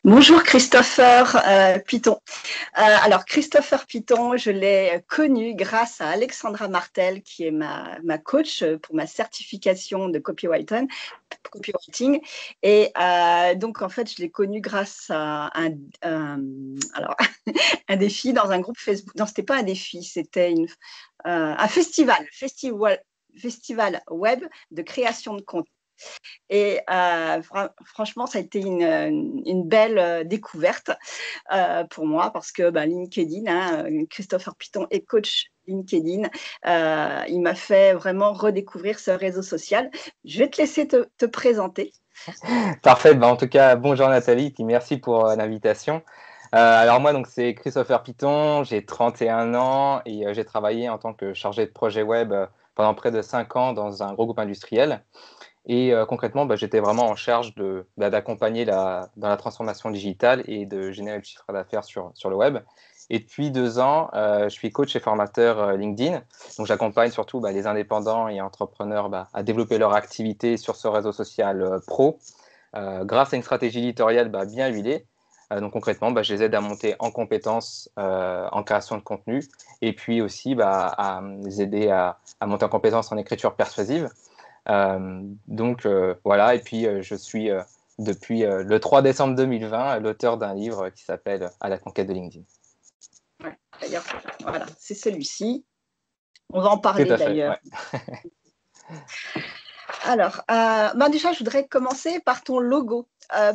Bonjour Christopher Piton. Alors Christopher Piton, je l'ai connu grâce à Alexandra Martel, qui est ma coach pour ma certification de copywriting. Et donc en fait, je l'ai connu grâce à alors, un défi dans un groupe Facebook. Non, c'était pas un défi, c'était un festival web de création de contenu. Et franchement, ça a été une belle découverte pour moi parce que LinkedIn, Christopher Piton est coach LinkedIn. Il m'a fait vraiment redécouvrir ce réseau social. Je vais te laisser te présenter. Parfait. En tout cas, bonjour Nathalie, puis merci pour l'invitation. Alors moi, donc c'est Christopher Piton, j'ai 31 ans et j'ai travaillé en tant que chargé de projet web pendant près de 5 ans dans un gros groupe industriel. Et concrètement, j'étais vraiment en charge d'accompagner dans la transformation digitale et de générer le chiffre d'affaires sur le web. Et depuis 2 ans, je suis coach et formateur LinkedIn. Donc, j'accompagne surtout les indépendants et entrepreneurs à développer leur activité sur ce réseau social pro grâce à une stratégie éditoriale bien huilée. Donc, concrètement, je les aide à monter en compétences en création de contenu et puis aussi à les aider à monter en compétences en écriture persuasive. Voilà, et puis je suis depuis le 3 décembre 2020 l'auteur d'un livre qui s'appelle À la conquête de LinkedIn. Ouais, d'ailleurs, voilà, c'est celui-ci. On va en parler d'ailleurs. Ouais. Alors, déjà, je voudrais commencer par ton logo.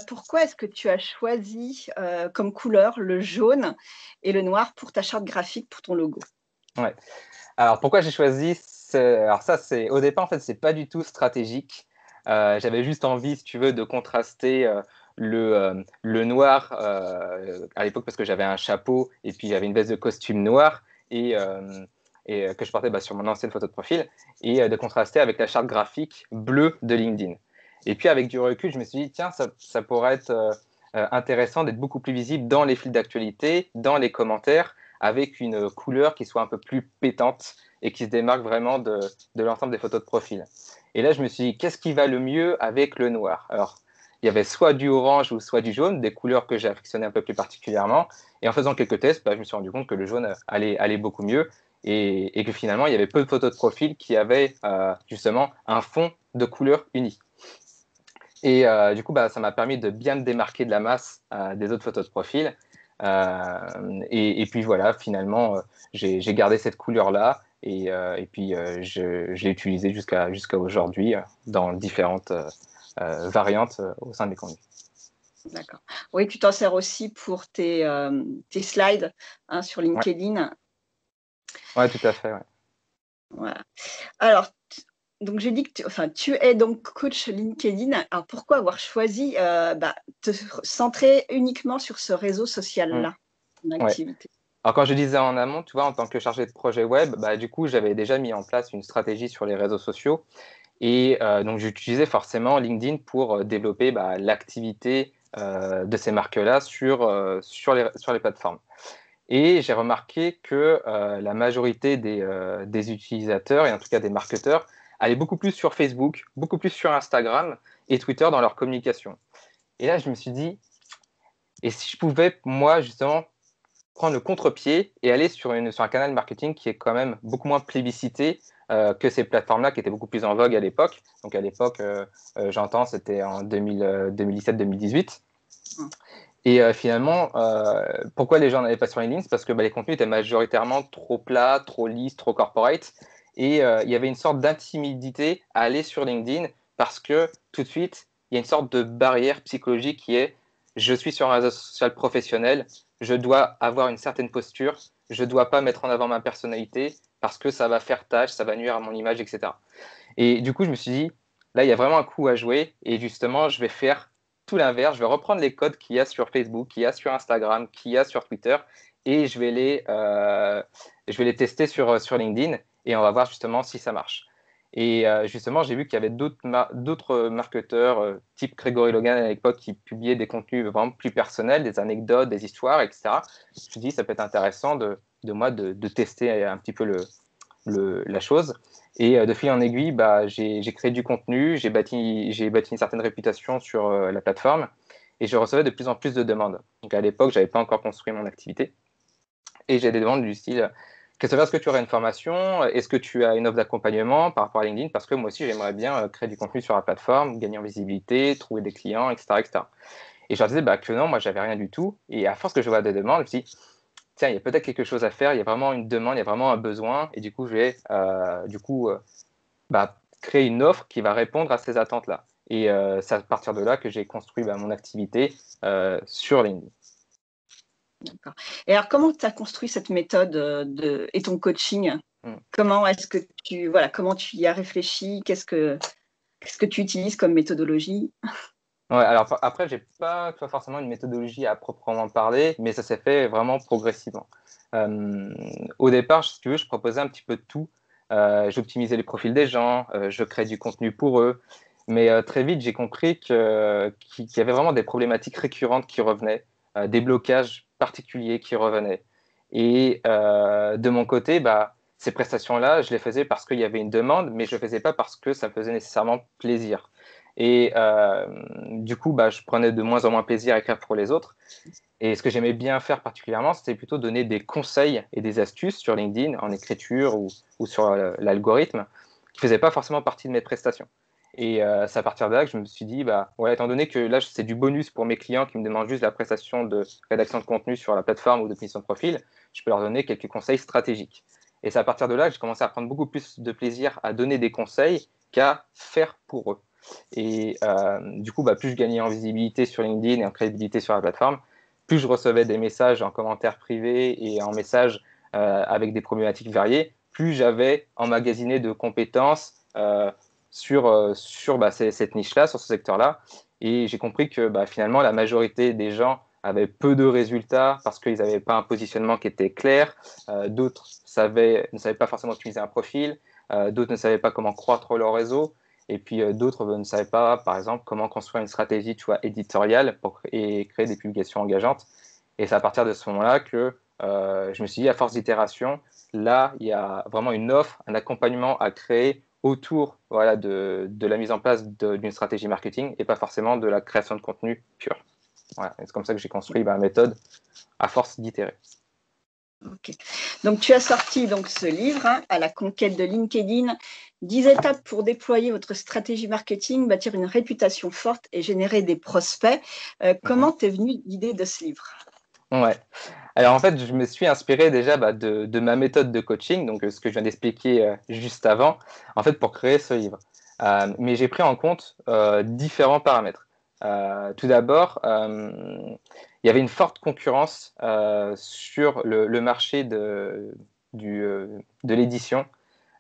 Pourquoi est-ce que tu as choisi comme couleur le jaune et le noir pour ta charte graphique, pour ton logo? Ouais. Alors, pourquoi j'ai choisi Alors ça, au départ, en fait, c'est pas du tout stratégique. J'avais juste envie, si tu veux, de contraster le noir à l'époque parce que j'avais un chapeau et puis j'avais une veste de costume noire et que je portais sur mon ancienne photo de profil et de contraster avec la charte graphique bleue de LinkedIn. Et puis avec du recul, je me suis dit, tiens, ça pourrait être intéressant d'être beaucoup plus visible dans les fils d'actualité, dans les commentaires, avec une couleur qui soit un peu plus pétante et qui se démarque vraiment de l'ensemble des photos de profil. Et là, je me suis dit, qu'est-ce qui va le mieux avec le noir? Alors, il y avait soit du orange ou soit du jaune, des couleurs que j'ai affectionnées un peu plus particulièrement. Et en faisant quelques tests, je me suis rendu compte que le jaune allait beaucoup mieux et que finalement, il y avait peu de photos de profil qui avaient justement un fond de couleur uni. Et du coup, ça m'a permis de bien me démarquer de la masse des autres photos de profil. Et puis voilà, finalement, j'ai gardé cette couleur-là et puis je l'ai utilisée jusqu'à aujourd'hui dans différentes variantes au sein des contenus. D'accord. Oui, tu t'en sers aussi pour tes slides sur LinkedIn. Ouais, tout à fait. Ouais. Voilà. Alors, donc j'ai dit que tu es donc coach LinkedIn. Alors pourquoi avoir choisi te centrer uniquement sur ce réseau social-là, une Ouais. activité? Alors quand je disais en amont, tu vois, en tant que chargé de projet web, du coup, j'avais déjà mis en place une stratégie sur les réseaux sociaux. Et donc, j'utilisais forcément LinkedIn pour développer l'activité de ces marques-là sur les plateformes. Et j'ai remarqué que la majorité des utilisateurs, et en tout cas des marketeurs, allaient beaucoup plus sur Facebook, beaucoup plus sur Instagram et Twitter dans leur communication. Et là, je me suis dit, et si je pouvais, moi, justement, prendre le contre-pied et aller sur un canal marketing qui est quand même beaucoup moins plébiscité que ces plateformes-là qui étaient beaucoup plus en vogue à l'époque. Donc à l'époque, j'entends, c'était en 2017-2018. Et finalement, pourquoi les gens n'allaient pas sur LinkedIn? C'est parce que les contenus étaient majoritairement trop plats, trop lisses, trop corporate. Et il y avait une sorte d'intimidité à aller sur LinkedIn parce que tout de suite, il y a une sorte de barrière psychologique qui est je suis sur un réseau social professionnel, je dois avoir une certaine posture, je ne dois pas mettre en avant ma personnalité parce que ça va faire tâche, ça va nuire à mon image, etc. Et du coup, je me suis dit, là, il y a vraiment un coup à jouer et justement, je vais faire tout l'inverse. Je vais reprendre les codes qu'il y a sur Facebook, qu'il y a sur Instagram, qu'il y a sur Twitter et je vais les tester sur LinkedIn et on va voir justement si ça marche. Et justement, j'ai vu qu'il y avait d'autres marketeurs, type Grégory Logan à l'époque, qui publiaient des contenus vraiment plus personnels, des anecdotes, des histoires, etc. Je me suis dit, ça peut être intéressant de tester un petit peu la chose. Et de fil en aiguille, j'ai créé du contenu, j'ai bâti une certaine réputation sur la plateforme. et je recevais de plus en plus de demandes. Donc à l'époque, je n'avais pas encore construit mon activité. Et j'ai des demandes du style, Christopher, est-ce que tu aurais une formation? Est-ce que tu as une offre d'accompagnement par rapport à LinkedIn? Parce que moi aussi, j'aimerais bien créer du contenu sur la plateforme, gagner en visibilité, trouver des clients, etc. etc. Et je leur disais que non, moi, j'avais rien du tout. Et à force que je vois des demandes, je me dis, tiens, il y a peut-être quelque chose à faire, il y a vraiment une demande, il y a vraiment un besoin. Et du coup, je vais créer une offre qui va répondre à ces attentes-là. Et c'est à partir de là que j'ai construit mon activité sur LinkedIn. D'accord. Et alors, comment tu as construit cette méthode et ton coaching? Comment est-ce que comment tu y as réfléchi? Qu'est-ce que tu utilises comme méthodologie? Ouais, alors après, j'ai pas forcément une méthodologie à proprement parler, mais ça s'est fait vraiment progressivement. Au départ, si tu veux, je proposais un petit peu de tout. J'optimisais les profils des gens, je créais du contenu pour eux, mais très vite, j'ai compris qu'il y avait vraiment des problématiques récurrentes qui revenaient, des blocages particuliers qui revenaient. Et de mon côté, ces prestations-là, je les faisais parce qu'il y avait une demande, mais je ne les faisais pas parce que ça me faisait nécessairement plaisir. Et du coup, je prenais de moins en moins plaisir à écrire pour les autres. Et ce que j'aimais bien faire particulièrement, c'était plutôt donner des conseils et des astuces sur LinkedIn, en écriture ou sur l'algorithme, qui ne faisaient pas forcément partie de mes prestations. Et c'est à partir de là que je me suis dit, étant donné que là, c'est du bonus pour mes clients qui me demandent juste la prestation de rédaction de contenu sur la plateforme ou de définition de profil, je peux leur donner quelques conseils stratégiques. Et c'est à partir de là que j'ai commencé à prendre beaucoup plus de plaisir à donner des conseils qu'à faire pour eux. Et du coup, plus je gagnais en visibilité sur LinkedIn et en crédibilité sur la plateforme, plus je recevais des messages en commentaires privés et en messages avec des problématiques variées, plus j'avais emmagasiné de compétences sur cette niche-là, sur ce secteur-là. Et j'ai compris que finalement, la majorité des gens avaient peu de résultats parce qu'ils n'avaient pas un positionnement qui était clair. D'autres ne savaient pas forcément utiliser un profil. D'autres ne savaient pas comment croître leur réseau. Et puis d'autres ne savaient pas, par exemple, comment construire une stratégie éditoriale et créer des publications engageantes. Et c'est à partir de ce moment-là que je me suis dit, à force d'itération, là, il y a vraiment une offre, un accompagnement à créer autour de la mise en place d'une stratégie marketing et pas forcément de la création de contenu pur. Voilà. C'est comme ça que j'ai construit ma méthode à force d'itérer. Ok. Donc, tu as sorti ce livre, À la conquête de LinkedIn, 10 étapes pour déployer votre stratégie marketing, bâtir une réputation forte et générer des prospects. Comment t'es venue l'idée de ce livre? Ouais. Alors en fait, je me suis inspiré déjà de ma méthode de coaching, donc ce que je viens d'expliquer juste avant, en fait, pour créer ce livre. Mais j'ai pris en compte différents paramètres. Tout d'abord, il y avait une forte concurrence sur le marché de l'édition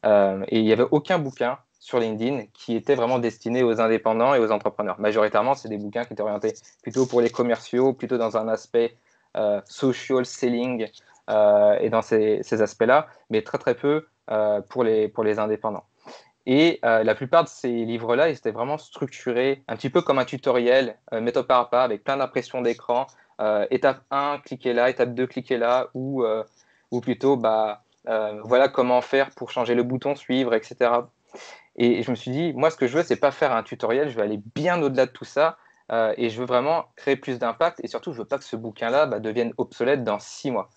et il n'y avait aucun bouquin sur LinkedIn qui était vraiment destiné aux indépendants et aux entrepreneurs. Majoritairement, c'est des bouquins qui étaient orientés plutôt pour les commerciaux, plutôt dans un aspect social selling et dans ces aspects-là, mais très très peu pour les indépendants. Et la plupart de ces livres-là, ils étaient vraiment structurés un petit peu comme un tutoriel, méthode par pas, avec plein d'impressions d'écran. Étape 1, cliquez là, étape 2, cliquez là, ou plutôt, voilà comment faire pour changer le bouton suivre, etc. Et je me suis dit, moi, ce que je veux, c'est pas faire un tutoriel, je veux aller bien au-delà de tout ça, et je veux vraiment créer plus d'impact, et surtout, je veux pas que ce bouquin-là devienne obsolète dans 6 mois.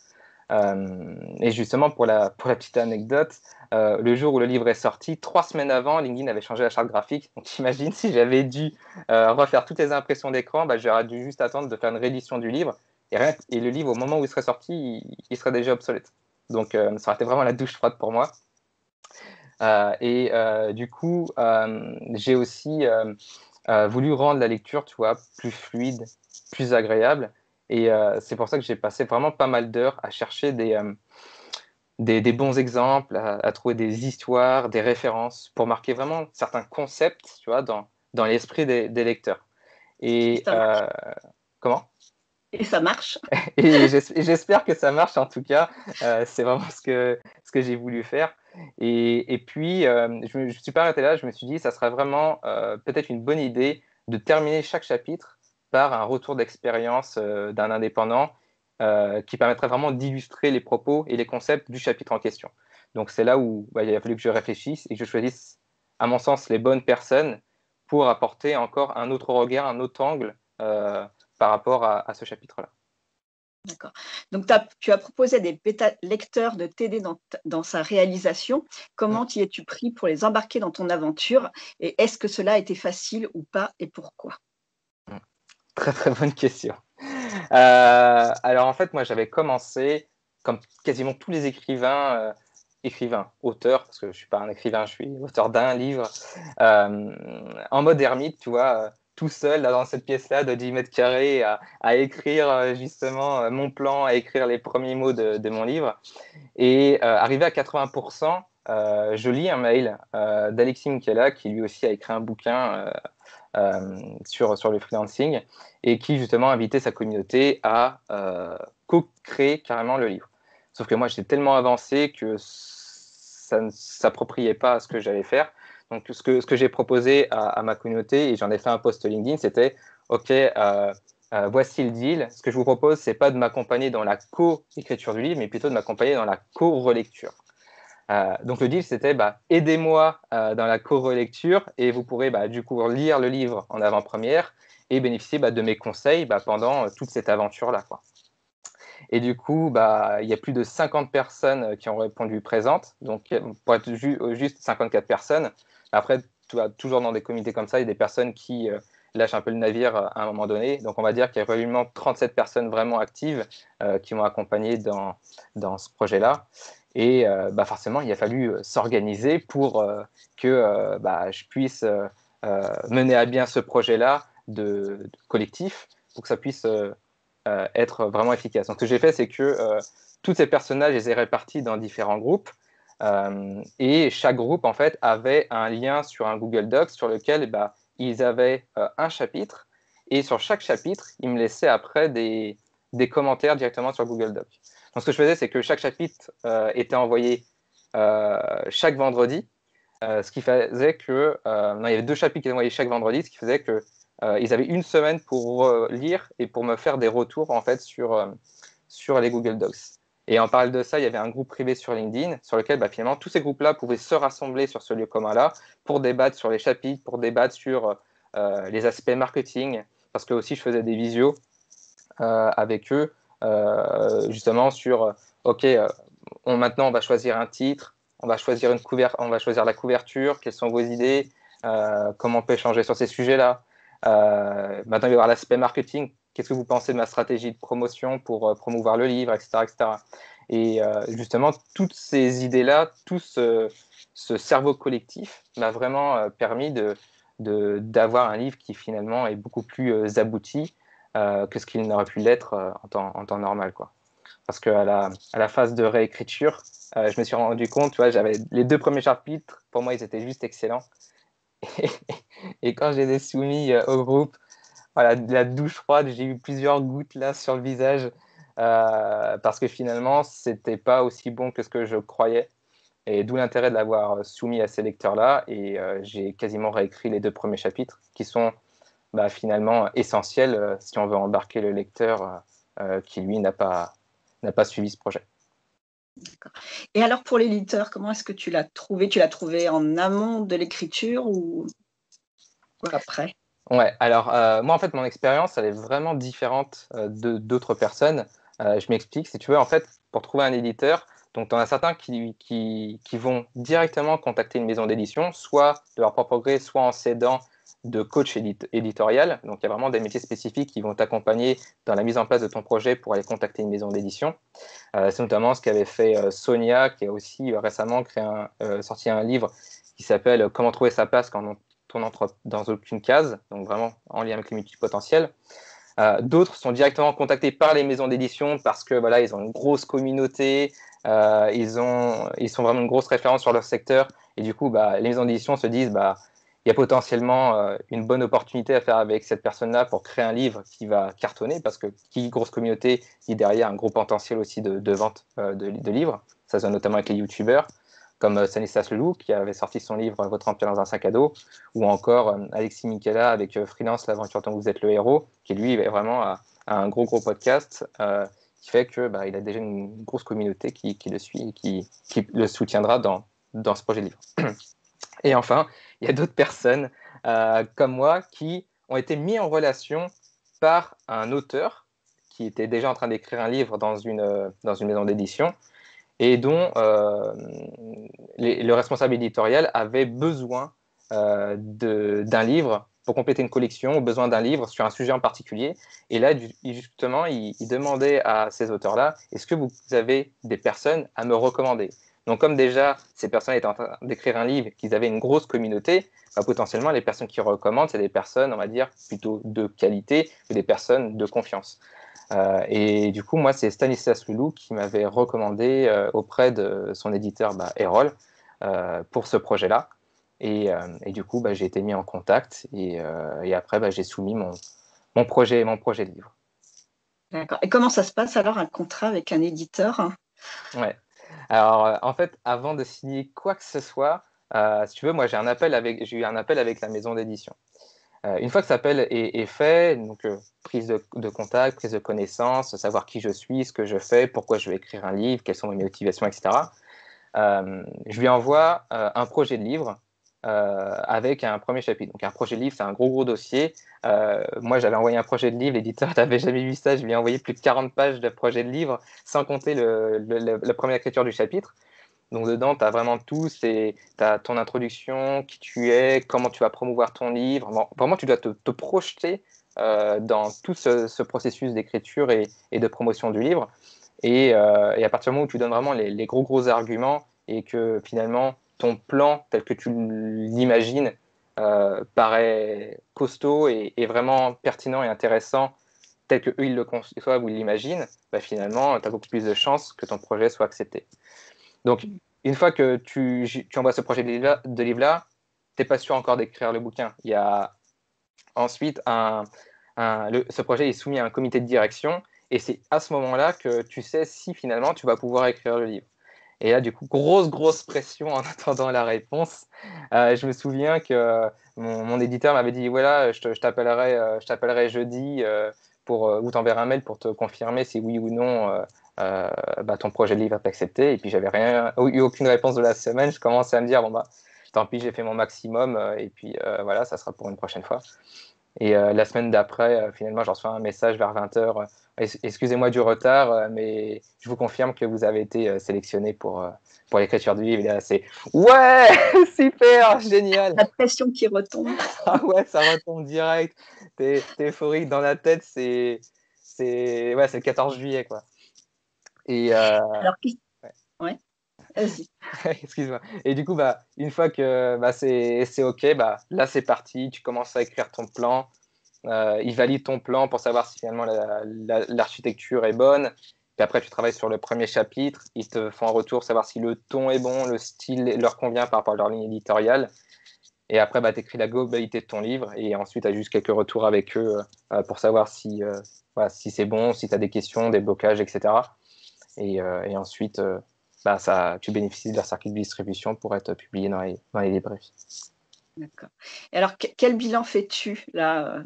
Et justement, pour la petite anecdote, le jour où le livre est sorti, 3 semaines avant, LinkedIn avait changé la charte graphique. Donc, t'imagines, si j'avais dû refaire toutes les impressions d'écran, j'aurais dû juste attendre de faire une réédition du livre. Et le livre, au moment où il serait sorti, il serait déjà obsolète. Donc, ça aurait été vraiment la douche froide pour moi. Du coup, j'ai aussi voulu rendre la lecture, tu vois, plus fluide, plus agréable. Et c'est pour ça que j'ai passé vraiment pas mal d'heures à chercher des bons exemples, à trouver des histoires, des références, pour marquer vraiment certains concepts, tu vois, dans l'esprit des lecteurs. Et comment? Et ça marche. Et j'espère que ça marche en tout cas. C'est vraiment ce que j'ai voulu faire. Et puis, je ne me suis pas arrêté là. Je me suis dit, ça serait vraiment peut-être une bonne idée de terminer chaque chapitre par un retour d'expérience d'un indépendant qui permettrait vraiment d'illustrer les propos et les concepts du chapitre en question. Donc, c'est là où il a fallu que je réfléchisse et que je choisisse, à mon sens, les bonnes personnes pour apporter encore un autre regard, un autre angle par rapport à ce chapitre-là. D'accord. Donc, tu as proposé à des bêta-lecteurs de t'aider dans sa réalisation. Comment t'y es-tu pris pour les embarquer dans ton aventure? Et est-ce que cela a été facile ou pas et pourquoi? Très très bonne question. Alors en fait, moi j'avais commencé, comme quasiment tous les écrivains, auteurs, parce que je suis pas un écrivain, je suis auteur d'un livre, en mode ermite, tu vois, tout seul là, dans cette pièce-là de 10 mètres carrés à écrire justement mon plan, à écrire les premiers mots de mon livre. Et arrivé à 80%, je lis un mail d'Alexis Michela, qui lui aussi a écrit un bouquin sur le freelancing et qui justement invitait sa communauté à co-créer carrément le livre. Sauf que moi, j'étais tellement avancé que ça ne s'appropriait pas à ce que j'allais faire. Donc, ce que j'ai proposé à ma communauté, et j'en ai fait un post LinkedIn, c'était OK, voici le deal. Ce que je vous propose, c'est pas de m'accompagner dans la co-écriture du livre, mais plutôt de m'accompagner dans la co-relecture. Donc le deal, c'était aidez-moi dans la co-relecture et vous pourrez du coup lire le livre en avant-première et bénéficier de mes conseils pendant toute cette aventure-là, quoi. Et du coup, il y a plus de 50 personnes qui ont répondu présentes, donc pour être juste 54 personnes. Après, tu vois, toujours dans des comités comme ça, il y a des personnes qui lâchent un peu le navire à un moment donné. Donc on va dire qu'il y a probablement 37 personnes vraiment actives qui m'ont accompagné dans ce projet-là. Et forcément, il a fallu s'organiser pour que je puisse mener à bien ce projet-là de collectif, pour que ça puisse être vraiment efficace. Donc, ce que j'ai fait, c'est que tous ces personnages, je les ai répartis dans différents groupes. Et chaque groupe, en fait, avait un lien sur un Google Docs sur lequel ils avaient un chapitre. Et sur chaque chapitre, ils me laissaient après des commentaires directement sur Google Docs. Donc, ce que je faisais, c'est que chaque chapitre était envoyé chaque vendredi. Ce qui faisait que non, il y avait 2 chapitres qui étaient envoyés chaque vendredi, ce qui faisait que ils avaient une semaine pour lire et pour me faire des retours en fait sur les Google Docs. Et en parallèle de ça, il y avait un groupe privé sur LinkedIn sur lequel finalement tous ces groupes-là pouvaient se rassembler sur ce lieu commun-là pour débattre sur les chapitres, pour débattre sur les aspects marketing, parce que aussi je faisais des visios avec eux justement sur OK, maintenant on va choisir un titre, on va choisir la couverture, quelles sont vos idées, comment on peut échanger sur ces sujets-là. Maintenant, il va y avoir l'aspect marketing. Qu'est-ce que vous pensez de ma stratégie de promotion pour promouvoir le livre, etc., etc. Et justement, toutes ces idées-là, tout ce cerveau collectif m'a vraiment permis d'avoir un livre qui finalement est beaucoup plus abouti que ce qu'il n'aurait pu l'être en temps normal, quoi. Parce qu'à la phase de réécriture, je me suis rendu compte, tu vois, j'avais les 2 premiers chapitres, pour moi, ils étaient juste excellents. Et quand je les ai soumis au groupe, voilà, de la douche froide, j'ai eu plusieurs gouttes là sur le visage parce que finalement, c'était pas aussi bon que ce que je croyais. Et d'où l'intérêt de l'avoir soumis à ces lecteurs-là. Et j'ai quasiment réécrit les 2 premiers chapitres qui sont finalement essentiels si on veut embarquer le lecteur qui, lui, n'a pas suivi ce projet. D'accord. Et alors pour l'éditeur, comment est-ce que tu l'as trouvé? Tu l'as trouvé en amont de l'écriture ou après? Ouais, alors moi en fait mon expérience elle est vraiment différente d'autres personnes. Je m'explique, si tu veux, en fait, pour trouver un éditeur, donc tu en as certains qui vont directement contacter une maison d'édition, soit de leur propre gré, soit en s'aidant de coach éditorial. Donc il y a vraiment des métiers spécifiques qui vont t'accompagner dans la mise en place de ton projet pour aller contacter une maison d'édition. C'est notamment ce qu'avait fait Sonia, qui a aussi récemment sorti un livre qui s'appelle Comment trouver sa place quand on n'entre dans aucune case, donc vraiment en lien avec les multipotentiels. D'autres sont directement contactés par les maisons d'édition parce que voilà, ils ont une grosse communauté, ils sont vraiment une grosse référence sur leur secteur, et du coup, les maisons d'édition se disent il y a potentiellement une bonne opportunité à faire avec cette personne-là pour créer un livre qui va cartonner, parce que qui dit grosse communauté dit derrière un gros potentiel aussi de vente de livres. Ça se voit notamment avec les youtubeurs, comme Stanislas Leloup, qui avait sorti son livre Votre empire dans un sac à dos, ou encore Alexis Michela avec Freelance, l'aventure dont vous êtes le héros, qui lui est vraiment un gros podcast qui fait que il a déjà une grosse communauté qui le suit et qui le soutiendra dans ce projet de livre. Et enfin, il y a d'autres personnes comme moi qui ont été mis en relation par un auteur qui était déjà en train d'écrire un livre dans une maison d'édition et dont le responsable éditorial avait besoin d'un livre pour compléter une collection, ou besoin d'un livre sur un sujet en particulier. Et là, justement, il demandait à ces auteurs-là, est-ce que vous avez des personnes à me recommander? Donc, comme déjà, ces personnes étaient en train d'écrire un livre, qu'ils avaient une grosse communauté, bah, potentiellement, les personnes qui recommandent, c'est des personnes, on va dire, plutôt de qualité, ou des personnes de confiance. Et du coup, moi, c'est Stanislas Leloup qui m'avait recommandé auprès de son éditeur Erol pour ce projet-là. Et du coup, j'ai été mis en contact et après, j'ai soumis mon projet de livre. D'accord. Et comment ça se passe alors, un contrat avec un éditeur? Ouais. Alors, en fait, avant de signer quoi que ce soit, si tu veux, moi, j'ai eu un appel avec la maison d'édition. Une fois que cet appel est fait, donc prise de contact, prise de connaissance, savoir qui je suis, ce que je fais, pourquoi je vais écrire un livre, quelles sont mes motivations, etc. Je lui envoie un projet de livre avec un premier chapitre. Donc un projet de livre, c'est un gros dossier. Moi, j'avais envoyé un projet de livre, l'éditeur n'avait jamais vu ça, je lui ai envoyé plus de 40 pages de projet de livre, sans compter la première écriture du chapitre. Donc dedans, tu as vraiment tout, tu as ton introduction, qui tu es, comment tu vas promouvoir ton livre. Bon, vraiment, tu dois te projeter dans tout ce processus d'écriture et de promotion du livre. Et à partir du moment où tu donnes vraiment les gros arguments et que finalement ton plan tel que tu l'imagines paraît costaud et vraiment pertinent et intéressant tel que eux ils le conçoivent ou ils l'imaginent, finalement tu as beaucoup plus de chances que ton projet soit accepté. Donc une fois que tu envoies ce projet de livre-là, tu n'es pas sûr encore d'écrire le bouquin. Il y a ensuite ce projet est soumis à un comité de direction et c'est à ce moment-là que tu sais si finalement tu vas pouvoir écrire le livre. Et là, du coup, grosse pression en attendant la réponse. Je me souviens que mon éditeur m'avait dit, voilà, je t'appellerai jeudi ou t'enverrai un mail pour te confirmer si oui ou non ton projet de livre est accepté. Et puis, j'avais eu aucune réponse de la semaine. Je commençais à me dire, bon, tant pis, j'ai fait mon maximum. Et puis, voilà, ça sera pour une prochaine fois. Et la semaine d'après, finalement, je reçois un message vers 20h. Excusez-moi du retard, mais je vous confirme que vous avez été sélectionné pour l'écriture du livre. Et là, c'est ouais, super, génial. La pression qui retombe. Ah ouais, ça retombe direct. T'es euphorique dans la tête. Ouais, c'est le 14 juillet, quoi. Et Alors, ouais. ouais, vas-y. Excuse-moi. Et du coup, une fois que c'est OK, là, c'est parti. Tu commences à écrire ton plan. Ils valident ton plan pour savoir si finalement l'architecture est bonne. Puis après, tu travailles sur le premier chapitre. Ils te font un retour, savoir si le ton est bon, le style leur convient par rapport à leur ligne éditoriale. Et après, tu écris la globalité de ton livre. Et ensuite, tu as juste quelques retours avec eux pour savoir si c'est bon, si tu as des questions, des blocages, etc. Et ensuite, tu bénéficies de leur circuit de distribution pour être publié dans les librairies. D'accord. Et alors, quel bilan fais-tu là?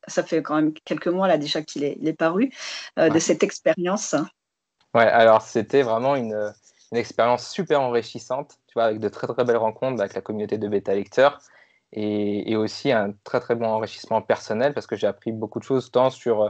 Ça fait quand même quelques mois là déjà qu'il est paru, de cette expérience. Ouais, alors c'était vraiment une expérience super enrichissante, tu vois, avec de très très belles rencontres avec la communauté de bêta lecteurs et aussi un très très bon enrichissement personnel parce que j'ai appris beaucoup de choses tant sur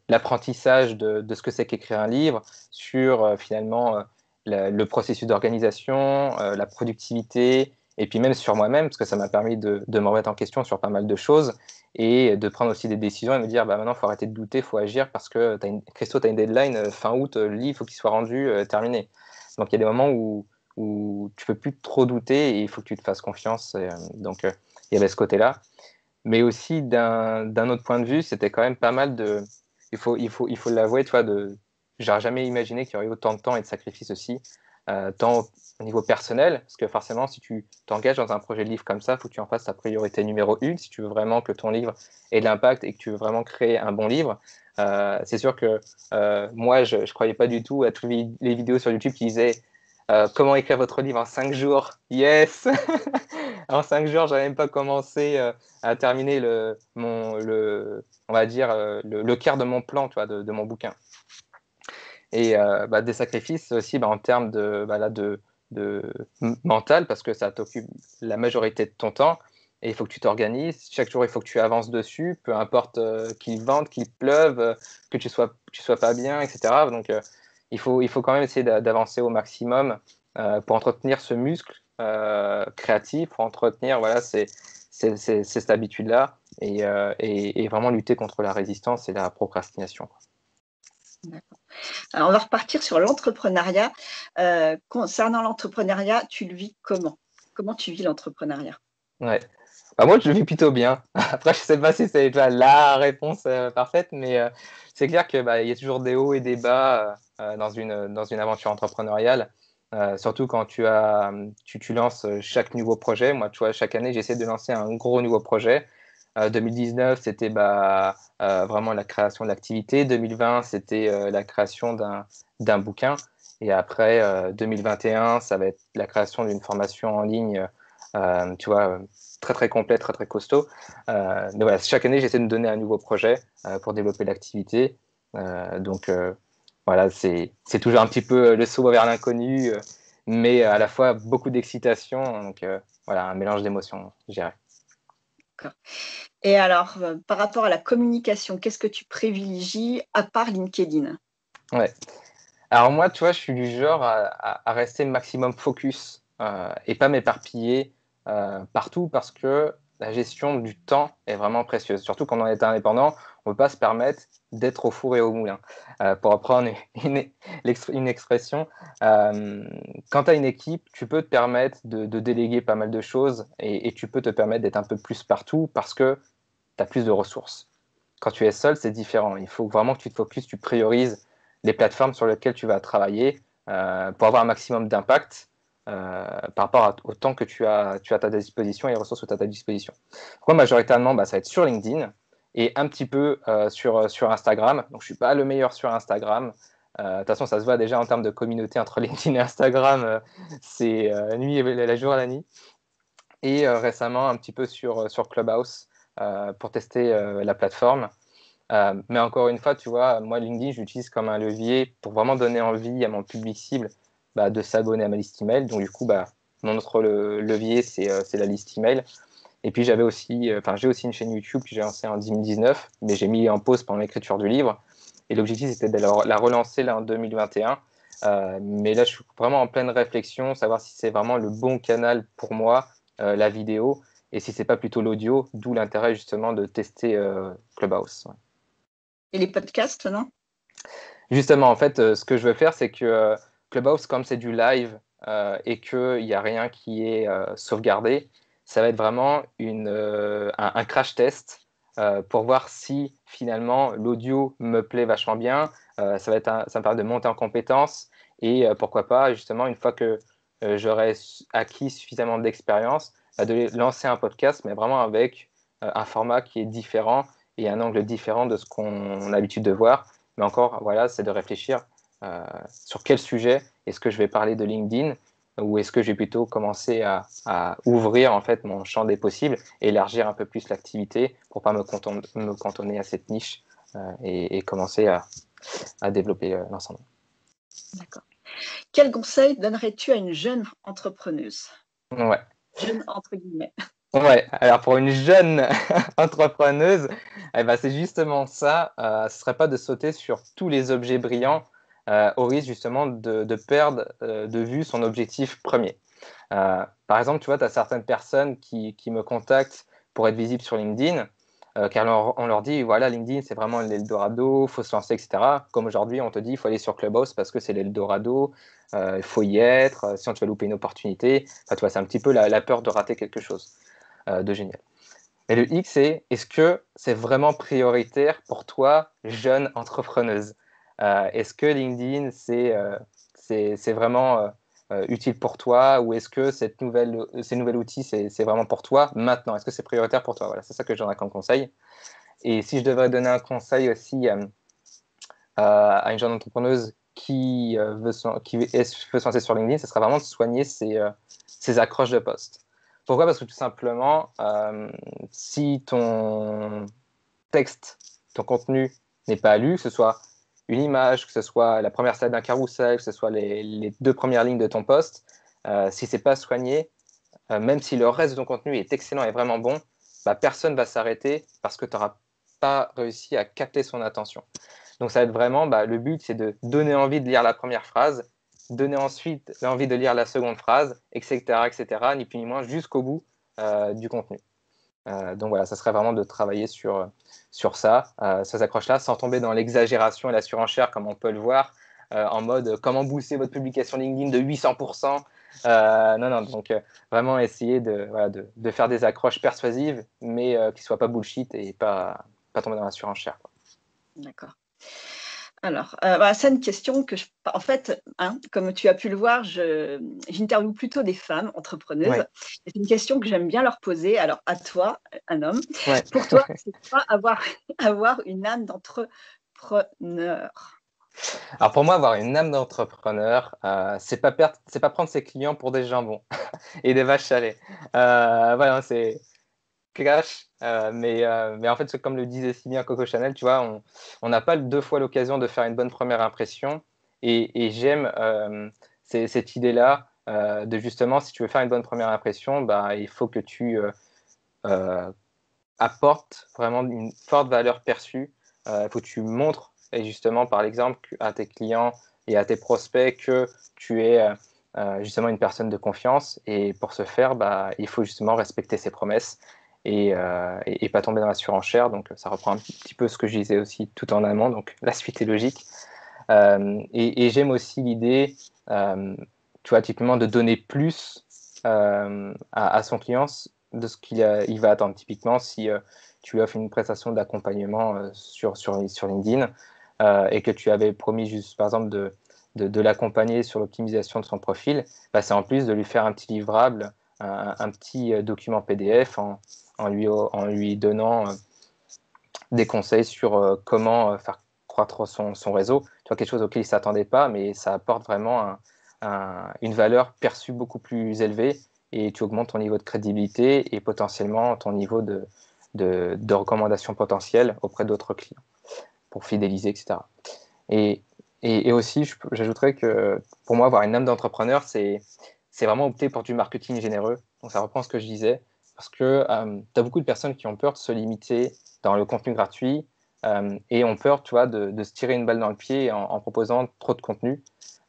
l'apprentissage de ce que c'est qu'écrire un livre, sur finalement le processus d'organisation, la productivité et puis même sur moi-même parce que ça m'a permis de me remettre en question sur pas mal de choses et de prendre aussi des décisions et me dire maintenant il faut arrêter de douter, il faut agir parce que Christo, tu as une deadline fin août, le livre, il faut qu'il soit rendu, terminé. Donc il y a des moments où tu peux plus trop douter et il faut que tu te fasses confiance. Donc il y avait ce côté-là. Mais aussi d'un autre point de vue, c'était quand même pas mal de. Il faut l'avouer, tu vois, j'aurais jamais imaginé qu'il y aurait autant de temps et de sacrifices aussi, tant au niveau personnel, parce que forcément, si tu t'engages dans un projet de livre comme ça, il faut que tu en fasses ta priorité numéro une, si tu veux vraiment que ton livre ait de l'impact et que tu veux vraiment créer un bon livre. C'est sûr que moi, je ne croyais pas du tout à toutes les vidéos sur YouTube qui disaient comment écrire votre livre en 5 jours. Yes. En 5 jours, je n'avais même pas commencé à terminer on va dire, le quart de mon plan, tu vois, de mon bouquin. Et des sacrifices aussi en termes de mental, parce que ça t'occupe la majorité de ton temps. et il faut que tu t'organises. Chaque jour, il faut que tu avances dessus, peu importe qu'il vente, qu'il pleuve, que tu sois pas bien, etc. Donc, il faut quand même essayer d'avancer au maximum pour entretenir ce muscle créatif, pour entretenir voilà, cette habitude-là et vraiment lutter contre la résistance et la procrastination. D'accord. Alors, on va repartir sur l'entrepreneuriat. Concernant l'entrepreneuriat, tu le vis comment? Comment tu vis l'entrepreneuriat? Ouais. Bah, moi, je le vis plutôt bien. Après, je sais pas si c'est la réponse parfaite, mais c'est clair que bah, y a toujours des hauts et des bas dans une aventure entrepreneuriale. Surtout quand tu lances chaque nouveau projet. Moi, tu vois, chaque année, j'essaie de lancer un gros nouveau projet. 2019, c'était vraiment la création de l'activité. 2020, c'était la création d'un bouquin. Et après, 2021, ça va être la création d'une formation en ligne, tu vois, très très complet, très très costaud. Mais voilà, chaque année, j'essaie de me donner un nouveau projet pour développer l'activité. Donc voilà, c'est toujours un petit peu le saut vers l'inconnu, mais à la fois beaucoup d'excitation. Donc voilà, un mélange d'émotions, je dirais. D'accord. Et alors, par rapport à la communication, qu'est-ce que tu privilégies à part LinkedIn? Ouais. Alors moi, tu vois, je suis du genre à rester maximum focus et pas m'éparpiller partout parce que la gestion du temps est vraiment précieuse. Surtout quand on est indépendant, on ne peut pas se permettre d'être au four et au moulin. Pour reprendre une expression, euh, quand tu as une équipe, tu peux te permettre de déléguer pas mal de choses et tu peux te permettre d'être un peu plus partout parce que tu as plus de ressources. Quand tu es seul, c'est différent. Il faut vraiment que tu te focuses, tu priorises les plateformes sur lesquelles tu vas travailler pour avoir un maximum d'impact par rapport au temps que tu as à ta disposition et les ressources que tu as à ta disposition. Donc moi, majoritairement, ça va être sur LinkedIn et un petit peu sur Instagram. Donc, je ne suis pas le meilleur sur Instagram. De toute façon, ça se voit déjà en termes de communauté entre LinkedIn et Instagram. C'est nuit et la jour à la nuit. Et récemment, un petit peu sur Clubhouse pour tester la plateforme. Mais encore une fois, tu vois, moi, LinkedIn, je l'utilise comme un levier pour vraiment donner envie à mon public cible de s'abonner à ma liste email. Donc, du coup, mon autre levier, c'est la liste email. Et puis, j'ai aussi une chaîne YouTube que j'ai lancée en 2019, mais j'ai mis en pause pendant l'écriture du livre. Et l'objectif, c'était de la relancer là en 2021. Mais là, je suis vraiment en pleine réflexion, savoir si c'est vraiment le bon canal pour moi, la vidéo, et si c'est pas plutôt l'audio, d'où l'intérêt justement de tester Clubhouse. Ouais. Et les podcasts, non? Justement, en fait, ce que je veux faire, c'est que Clubhouse, comme c'est du live et qu'il n'y a rien qui est sauvegardé, ça va être vraiment un crash test pour voir si finalement l'audio me plaît vachement bien. Ça me permet de monter en compétences et pourquoi pas, justement, une fois que j'aurai acquis suffisamment d'expérience, de lancer un podcast, mais vraiment avec un format qui est différent et un angle différent de ce qu'on a l'habitude de voir. Mais encore, voilà, c'est de réfléchir sur quel sujet est-ce que je vais parler de LinkedIn ou est-ce que je vais plutôt commencer à ouvrir en fait mon champ des possibles et élargir un peu plus l'activité pour pas me cantonner à cette niche et commencer à développer l'ensemble. D'accord. Quel conseil donnerais-tu à une jeune entrepreneuse? Ouais. Jeune entre guillemets. Ouais, alors pour une jeune entrepreneuse, c'est justement ça. Ce serait pas de sauter sur tous les objets brillants au risque justement de perdre de vue son objectif premier. Par exemple, tu vois, tu as certaines personnes qui me contactent pour être visibles sur LinkedIn, car on leur dit, voilà, LinkedIn, c'est vraiment l'Eldorado, il faut se lancer, etc. Comme aujourd'hui, on te dit, il faut aller sur Clubhouse parce que c'est l'Eldorado, il faut y être, sinon tu vas louper une opportunité. Enfin, tu vois, c'est un petit peu la peur de rater quelque chose de génial. Et le X, c'est est-ce que c'est vraiment prioritaire pour toi, jeune entrepreneuse? Est-ce que LinkedIn, c'est vraiment utile pour toi ou est-ce que ces nouveaux outils, c'est vraiment pour toi maintenant? Est-ce que c'est prioritaire pour toi? Voilà, c'est ça que je donnerais comme conseil. Et si je devrais donner un conseil aussi à une jeune entrepreneuse qui veut se lancer sur LinkedIn, ce serait vraiment de soigner ses accroches de poste. Pourquoi? Parce que tout simplement, si ton texte, ton contenu n'est pas lu, que ce soit une image, que ce soit la première slide d'un carrousel, que ce soit les deux premières lignes de ton post, si c'est pas soigné, même si le reste de ton contenu est excellent et vraiment bon, bah, personne ne va s'arrêter parce que tu n'auras pas réussi à capter son attention. Donc ça va être vraiment, le but, c'est de donner envie de lire la première phrase, donner ensuite l'envie de lire la seconde phrase, etc., ni plus ni moins, jusqu'au bout du contenu. Donc voilà, ça serait vraiment de travailler sur ça, sur ces accroches-là, sans tomber dans l'exagération et la surenchère, comme on peut le voir, en mode comment booster votre publication LinkedIn de 800%. Non, donc vraiment essayer de faire des accroches persuasives, mais qui ne soient pas bullshit et pas tomber dans la surenchère, quoi. D'accord. Alors, c'est une question que en fait, hein, comme tu as pu le voir, j'interviewe plutôt des femmes entrepreneuses. Ouais. C'est une question que j'aime bien leur poser. Alors, à toi, un homme, Ouais. pour toi, c'est quoi avoir une âme d'entrepreneur? Alors pour moi, avoir une âme d'entrepreneur, c'est pas prendre ses clients pour des jambons et des vaches à lait. Voilà, c'est clash, mais en fait, c'est comme le disait si bien Coco Chanel, tu vois, on n'a pas deux fois l'occasion de faire une bonne première impression, et j'aime cette idée-là de justement, si tu veux faire une bonne première impression, il faut que tu apportes vraiment une forte valeur perçue. Il faut que tu montres, et justement par l'exemple, à tes clients et à tes prospects que tu es justement une personne de confiance, et pour ce faire, il faut justement respecter ses promesses et pas tomber dans la surenchère. Donc ça reprend un petit peu ce que je disais aussi tout en amont, donc la suite est logique. Et j'aime aussi l'idée, tu vois, typiquement de donner plus à son client de ce il va attendre. Typiquement, si tu lui offres une prestation d'accompagnement sur LinkedIn, et que tu avais promis juste, par exemple, de l'accompagner sur l'optimisation de son profil, c'est en plus de lui faire un petit livrable, un petit document PDF en lui donnant des conseils sur comment faire croître son réseau. Tu vois, quelque chose auquel il ne s'attendait pas, mais ça apporte vraiment une valeur perçue beaucoup plus élevée, et tu augmentes ton niveau de crédibilité et potentiellement ton niveau de recommandation potentielle auprès d'autres clients pour fidéliser, etc. Et aussi, j'ajouterais que pour moi, avoir une âme d'entrepreneur, c'est vraiment opter pour du marketing généreux. Donc ça reprend ce que je disais, parce que tu as beaucoup de personnes qui ont peur de se limiter dans le contenu gratuit, et ont peur, tu vois, de se tirer une balle dans le pied en proposant trop de contenu.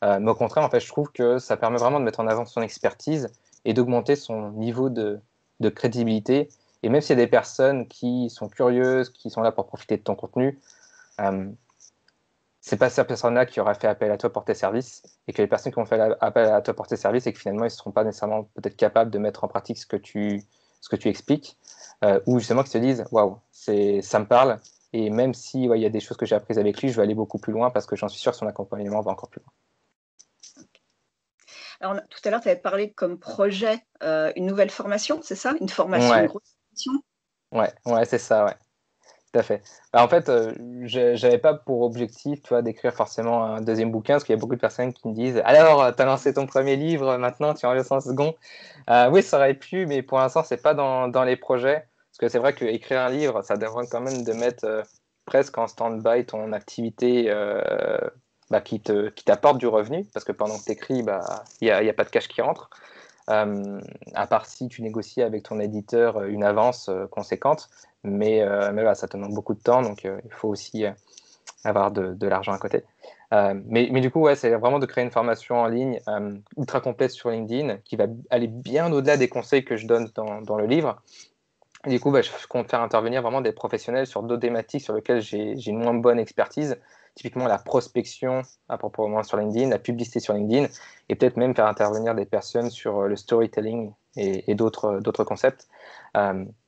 Mais au contraire, en fait, je trouve que ça permet vraiment de mettre en avant son expertise et d'augmenter son niveau de crédibilité. Et même s'il y a des personnes qui sont curieuses, qui sont là pour profiter de ton contenu, c'est pas cette personne-là qui aura fait appel à toi pour tes services, et que les personnes qui ont fait appel à toi pour tes services, et que finalement ils ne seront pas nécessairement peut-être capables de mettre en pratique ce que tu expliques, ou justement qui se disent waouh, ça me parle, et même si il y a des choses que j'ai apprises avec lui, je vais aller beaucoup plus loin parce que j'en suis sûr que son accompagnement va encore plus loin. Alors, tout à l'heure, tu avais parlé comme projet une nouvelle formation, c'est ça? Une formation, une Ouais, grosse formation? ouais, c'est ça, ouais. Tout à fait. En fait, je n'avais pas pour objectif, tu vois, d'écrire forcément un deuxième bouquin, parce qu'il y a beaucoup de personnes qui me disent alors, tu as lancé ton premier livre, maintenant tu en lances un second. Oui, ça aurait pu, mais pour l'instant, c'est pas dans les projets. Parce que c'est vrai qu'écrire un livre, ça demande quand même de mettre presque en stand-by ton activité qui t'apporte du revenu, parce que pendant que tu écris, il y a pas de cash qui rentre. À part si tu négocies avec ton éditeur une avance conséquente, mais voilà, ça te demande beaucoup de temps, donc il faut aussi avoir de l'argent à côté. Mais du coup, ouais, c'est vraiment de créer une formation en ligne ultra complète sur LinkedIn, qui va aller bien au-delà des conseils que je donne dans le livre. Et du coup, je compte faire intervenir vraiment des professionnels sur d'autres thématiques sur lesquelles j'ai une moins bonne expertise, typiquement la prospection à proprement sur LinkedIn, la publicité sur LinkedIn, et peut-être même faire intervenir des personnes sur le storytelling et d'autres concepts.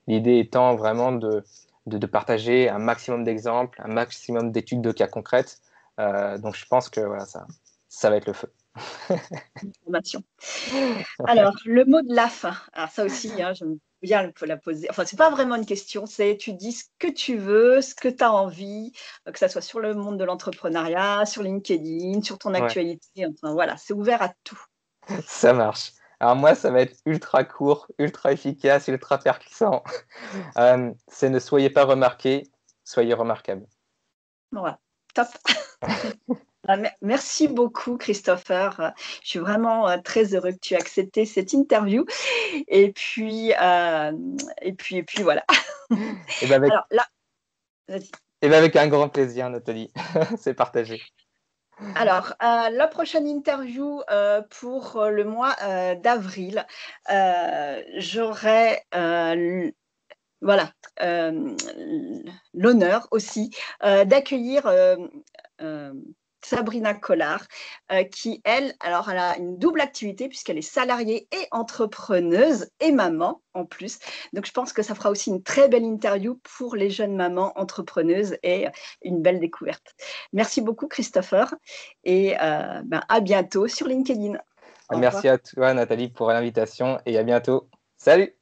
L'idée étant vraiment de partager un maximum d'exemples, un maximum d'études de cas concrètes. Donc je pense que voilà, ça va être le feu. Formation. Alors, le mot de la fin. Alors ça aussi, hein, j'aime bien la poser. Enfin, c'est pas vraiment une question, c'est tu dis ce que tu veux, ce que tu as envie, que ça soit sur le monde de l'entrepreneuriat, sur LinkedIn, sur ton Ouais, actualité. Enfin voilà, c'est ouvert à tout. ça marche. Alors moi, ça va être ultra court, ultra efficace, ultra percutant. C'est ne soyez pas remarqué, soyez remarquable. Voilà, top. Merci beaucoup, Christopher. Je suis vraiment très heureux que tu aies accepté cette interview. Et puis, voilà. Et ben avec, Alors là, vas-y. et ben avec un grand plaisir, Nathalie. C'est partagé. Alors, la prochaine interview pour le mois d'avril, j'aurai voilà, l'honneur aussi d'accueillir Sabrina Collard, qui, elle, alors, elle a une double activité puisqu'elle est salariée et entrepreneuse et maman en plus. Donc, je pense que ça fera aussi une très belle interview pour les jeunes mamans entrepreneuses et une belle découverte. Merci beaucoup, Christopher, et à bientôt sur LinkedIn. Au revoir. Merci à toi, Nathalie, pour l'invitation et à bientôt. Salut!